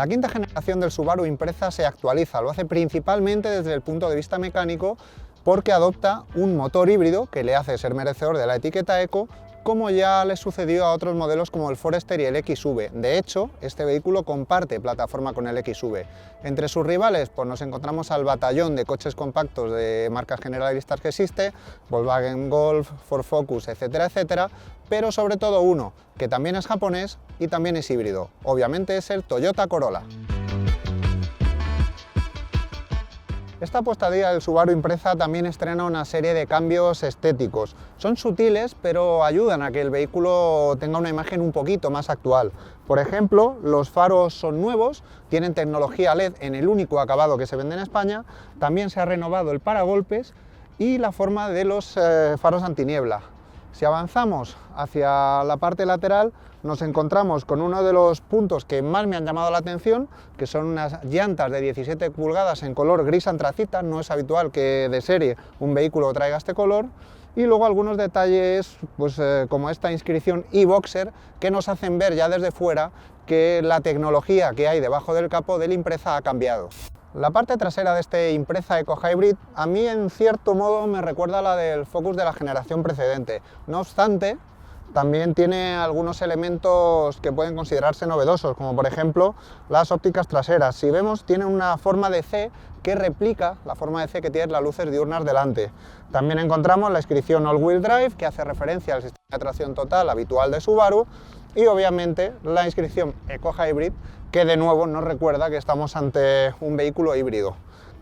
La quinta generación del Subaru Impreza se actualiza, lo hace principalmente desde el punto de vista mecánico porque adopta un motor híbrido que le hace ser merecedor de la etiqueta Eco, como ya le sucedió a otros modelos como el Forester y el XV. De hecho, este vehículo comparte plataforma con el XV. Entre sus rivales pues nos encontramos al batallón de coches compactos de marcas generalistas que existe, Volkswagen Golf, Ford Focus, etcétera, etcétera, pero sobre todo uno que también es japonés y también es híbrido. Obviamente es el Toyota Corolla. Esta puesta a día del Subaru Impreza también estrena una serie de cambios estéticos. Son sutiles, pero ayudan a que el vehículo tenga una imagen un poquito más actual. Por ejemplo, los faros son nuevos, tienen tecnología LED en el único acabado que se vende en España, también se ha renovado el paragolpes y la forma de los faros antiniebla. Si avanzamos hacia la parte lateral, nos encontramos con uno de los puntos que más me han llamado la atención, que son unas llantas de 17 pulgadas en color gris antracita. No es habitual que de serie un vehículo traiga este color, y luego algunos detalles pues, como esta inscripción e-Boxer, que nos hacen ver ya desde fuera que la tecnología que hay debajo del capó del Impreza ha cambiado. La parte trasera de este Impreza Eco Hybrid a mí en cierto modo me recuerda a la del Focus de la generación precedente. No obstante, también tiene algunos elementos que pueden considerarse novedosos, como por ejemplo las ópticas traseras. Si vemos, tiene una forma de C que replica la forma de C que tienen las luces diurnas delante. También encontramos la inscripción All Wheel Drive, que hace referencia al sistema de tracción total habitual de Subaru, y obviamente la inscripción Eco Hybrid, que de nuevo nos recuerda que estamos ante un vehículo híbrido.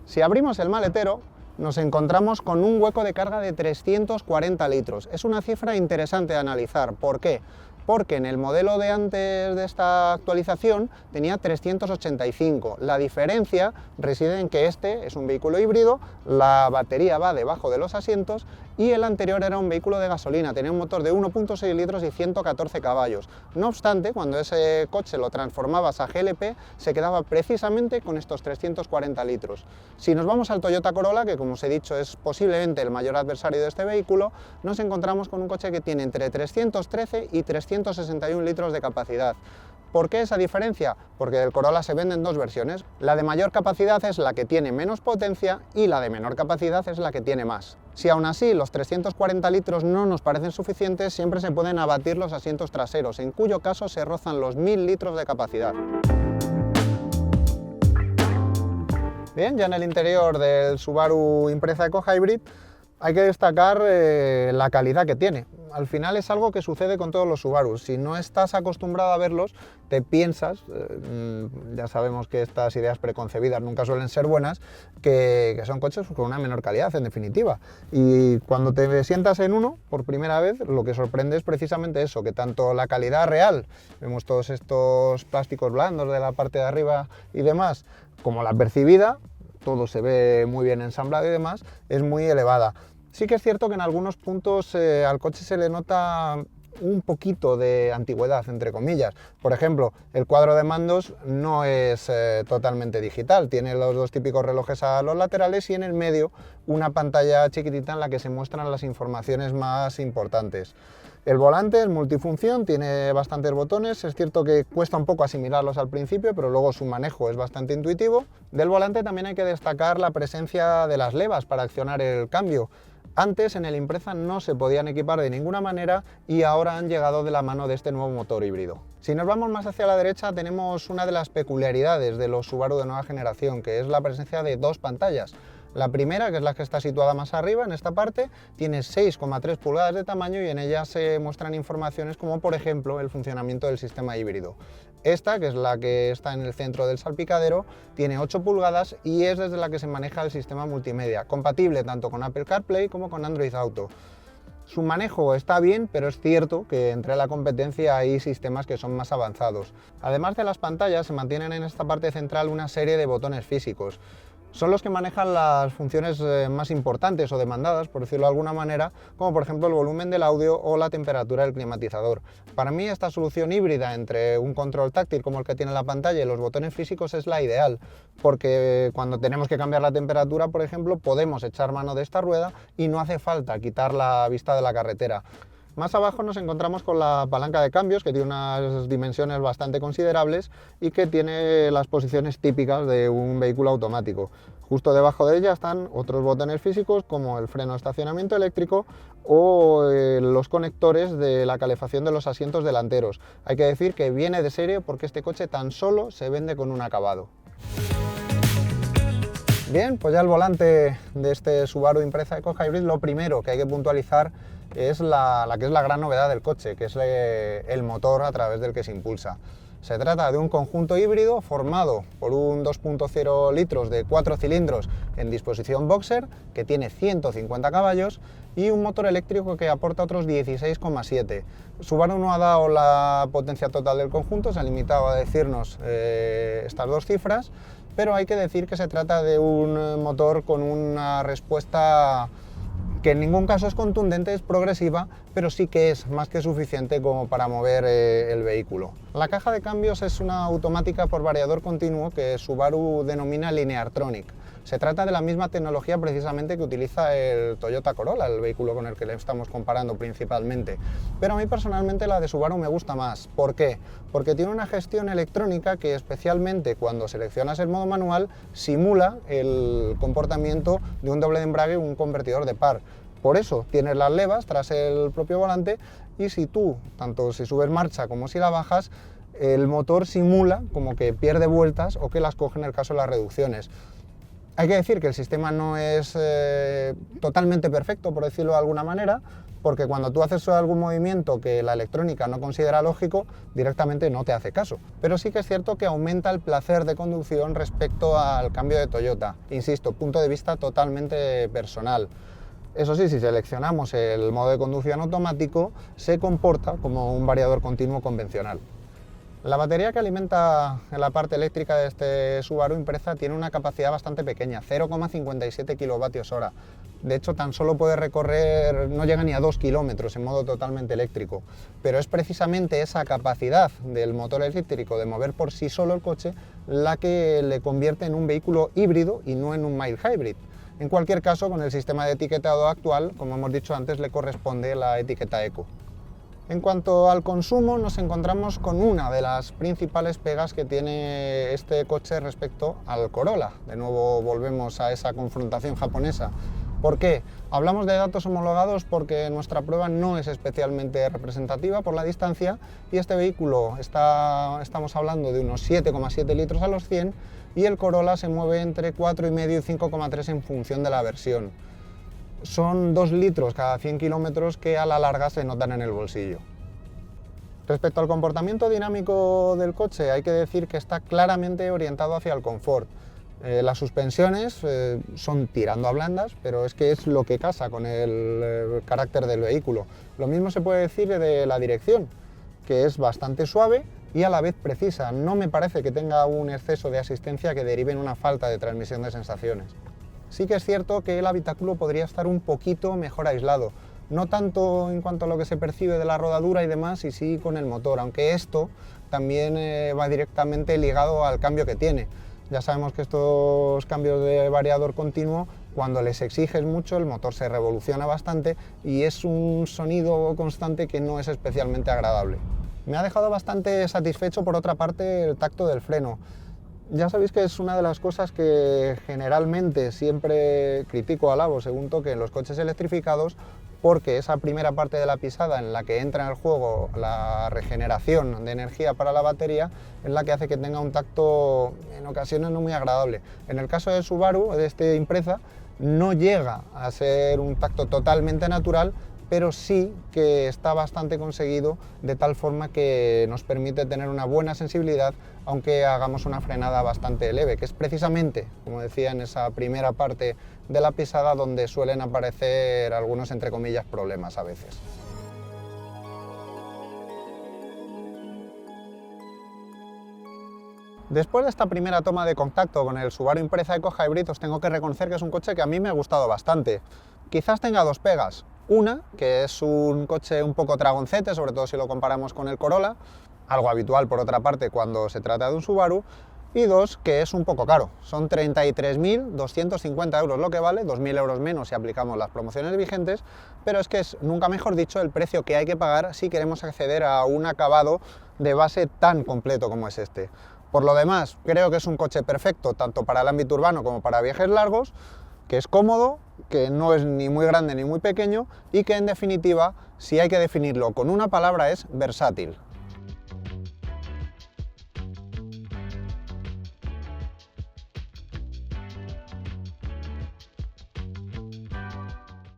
Si abrimos el maletero, nos encontramos con un hueco de carga de 340 litros. Es una cifra interesante de analizar. ¿Por qué? Porque en el modelo de antes de esta actualización tenía 385. La diferencia reside en que este es un vehículo híbrido, la batería va debajo de los asientos y el anterior era un vehículo de gasolina, tenía un motor de 1.6 litros y 114 caballos. No obstante, cuando ese coche lo transformabas a GLP, se quedaba precisamente con estos 340 litros. Si nos vamos al Toyota Corolla, que como os he dicho es posiblemente el mayor adversario de este vehículo, nos encontramos con un coche que tiene entre 313 y 361 litros de capacidad. ¿Por qué esa diferencia? Porque el Corolla se vende en dos versiones. La de mayor capacidad es la que tiene menos potencia y la de menor capacidad es la que tiene más. Si aún así los 340 litros no nos parecen suficientes, siempre se pueden abatir los asientos traseros, en cuyo caso se rozan los 1000 litros de capacidad. Bien, ya en el interior del Subaru Impreza Eco Hybrid hay que destacar la calidad que tiene. Al final es algo que sucede con todos los Subarus. Si no estás acostumbrado a verlos, te piensas, ya sabemos que estas ideas preconcebidas nunca suelen ser buenas, que son coches con una menor calidad, en definitiva. Y cuando te sientas en uno, por primera vez, lo que sorprende es precisamente eso, que tanto la calidad real, vemos todos estos plásticos blandos de la parte de arriba y demás, como la percibida, todo se ve muy bien ensamblado y demás, es muy elevada. Sí que es cierto que en algunos puntos al coche se le nota un poquito de antigüedad, entre comillas. Por ejemplo, el cuadro de mandos no es totalmente digital, tiene los dos típicos relojes a los laterales y en el medio una pantalla chiquitita en la que se muestran las informaciones más importantes. El volante es multifunción, tiene bastantes botones, es cierto que cuesta un poco asimilarlos al principio, pero luego su manejo es bastante intuitivo. Del volante también hay que destacar la presencia de las levas para accionar el cambio. Antes en el Impreza no se podían equipar de ninguna manera y ahora han llegado de la mano de este nuevo motor híbrido. Si nos vamos más hacia la derecha tenemos una de las peculiaridades de los Subaru de nueva generación, que es la presencia de dos pantallas. La primera, que es la que está situada más arriba en esta parte, tiene 6,3 pulgadas de tamaño y en ella se muestran informaciones como por ejemplo el funcionamiento del sistema híbrido. Esta, que es la que está en el centro del salpicadero, tiene 8 pulgadas y es desde la que se maneja el sistema multimedia, compatible tanto con Apple CarPlay como con Android Auto. Su manejo está bien, pero es cierto que entre la competencia hay sistemas que son más avanzados. Además de las pantallas, se mantienen en esta parte central una serie de botones físicos. Son los que manejan las funciones más importantes o demandadas, por decirlo de alguna manera, como por ejemplo el volumen del audio o la temperatura del climatizador. Para mí esta solución híbrida entre un control táctil como el que tiene la pantalla y los botones físicos es la ideal, porque cuando tenemos que cambiar la temperatura, por ejemplo, podemos echar mano de esta rueda y no hace falta quitar la vista de la carretera. Más abajo nos encontramos con la palanca de cambios, que tiene unas dimensiones bastante considerables y que tiene las posiciones típicas de un vehículo automático. Justo debajo de ella están otros botones físicos como el freno de estacionamiento eléctrico o los conectores de la calefacción de los asientos delanteros. Hay que decir que viene de serie porque este coche tan solo se vende con un acabado. Bien, pues ya el volante de este Subaru Impreza Eco Hybrid, lo primero que hay que puntualizar es la gran novedad del coche, que es el motor a través del que se impulsa. Se trata de un conjunto híbrido formado por un 2.0 litros de 4 cilindros en disposición boxer, que tiene 150 caballos, y un motor eléctrico que aporta otros 16,7. Subaru no ha dado la potencia total del conjunto, se ha limitado a decirnos estas dos cifras, pero hay que decir que se trata de un motor con una respuesta que en ningún caso es contundente, es progresiva, pero sí que es más que suficiente como para mover el vehículo. La caja de cambios es una automática por variador continuo que Subaru denomina Lineartronic. Se trata de la misma tecnología precisamente que utiliza el Toyota Corolla, el vehículo con el que le estamos comparando principalmente. Pero a mí personalmente la de Subaru me gusta más. ¿Por qué? Porque tiene una gestión electrónica que, especialmente cuando seleccionas el modo manual, simula el comportamiento de un doble de embrague o un convertidor de par. Por eso tienes las levas tras el propio volante y si tú, tanto si subes marcha como si la bajas, el motor simula como que pierde vueltas o que las coge en el caso de las reducciones. Hay que decir que el sistema no es totalmente perfecto, por decirlo de alguna manera, porque cuando tú haces algún movimiento que la electrónica no considera lógico, directamente no te hace caso. Pero sí que es cierto que aumenta el placer de conducción respecto al cambio de Toyota. Insisto, punto de vista totalmente personal. Eso sí, si seleccionamos el modo de conducción automático, se comporta como un variador continuo convencional. La batería que alimenta en la parte eléctrica de este Subaru Impreza tiene una capacidad bastante pequeña, 0,57 kWh. De hecho, tan solo puede recorrer, no llega ni a 2 kilómetros en modo totalmente eléctrico. Pero es precisamente esa capacidad del motor eléctrico de mover por sí solo el coche la que le convierte en un vehículo híbrido y no en un mild hybrid. En cualquier caso, con el sistema de etiquetado actual, como hemos dicho antes, le corresponde la etiqueta Eco. En cuanto al consumo, nos encontramos con una de las principales pegas que tiene este coche respecto al Corolla. De nuevo volvemos a esa confrontación japonesa. ¿Por qué? Hablamos de datos homologados porque nuestra prueba no es especialmente representativa por la distancia y este vehículo estamos hablando de unos 7,7 litros a los 100 y el Corolla se mueve entre 4,5 y 5,3 en función de la versión. Son 2 litros cada 100 kilómetros que a la larga se notan en el bolsillo. Respecto al comportamiento dinámico del coche, hay que decir que está claramente orientado hacia el confort. Las suspensiones son tirando a blandas, pero es que es lo que casa con el carácter del vehículo. Lo mismo se puede decir de la dirección, que es bastante suave y a la vez precisa. No me parece que tenga un exceso de asistencia que derive en una falta de transmisión de sensaciones. Sí que es cierto que el habitáculo podría estar un poquito mejor aislado, no tanto en cuanto a lo que se percibe de la rodadura y demás, y sí con el motor, aunque esto también va directamente ligado al cambio que tiene. Ya sabemos que estos cambios de variador continuo, cuando les exiges mucho, el motor se revoluciona bastante y es un sonido constante que no es especialmente agradable. Me ha dejado bastante satisfecho, por otra parte, el tacto del freno. Ya sabéis que es una de las cosas que generalmente siempre critico, alabo, según toque en los coches electrificados, porque esa primera parte de la pisada en la que entra en el juego la regeneración de energía para la batería es la que hace que tenga un tacto en ocasiones no muy agradable. En el caso de Subaru, de este Impreza, no llega a ser un tacto totalmente natural, pero sí que está bastante conseguido de tal forma que nos permite tener una buena sensibilidad aunque hagamos una frenada bastante leve, que es precisamente, como decía, en esa primera parte de la pisada donde suelen aparecer algunos, entre comillas, problemas a veces. Después de esta primera toma de contacto con el Subaru Impreza Eco Hybrid, os tengo que reconocer que es un coche que a mí me ha gustado bastante. Quizás tenga dos pegas. Una, que es un coche un poco tragoncete, sobre todo si lo comparamos con el Corolla, algo habitual por otra parte cuando se trata de un Subaru, y dos, que es un poco caro, son 33.250 euros lo que vale, 2.000 euros menos si aplicamos las promociones vigentes, pero es que es, nunca mejor dicho, el precio que hay que pagar si queremos acceder a un acabado de base tan completo como es este. Por lo demás, creo que es un coche perfecto tanto para el ámbito urbano como para viajes largos, que es cómodo, que no es ni muy grande ni muy pequeño y que en definitiva, si hay que definirlo con una palabra, es versátil.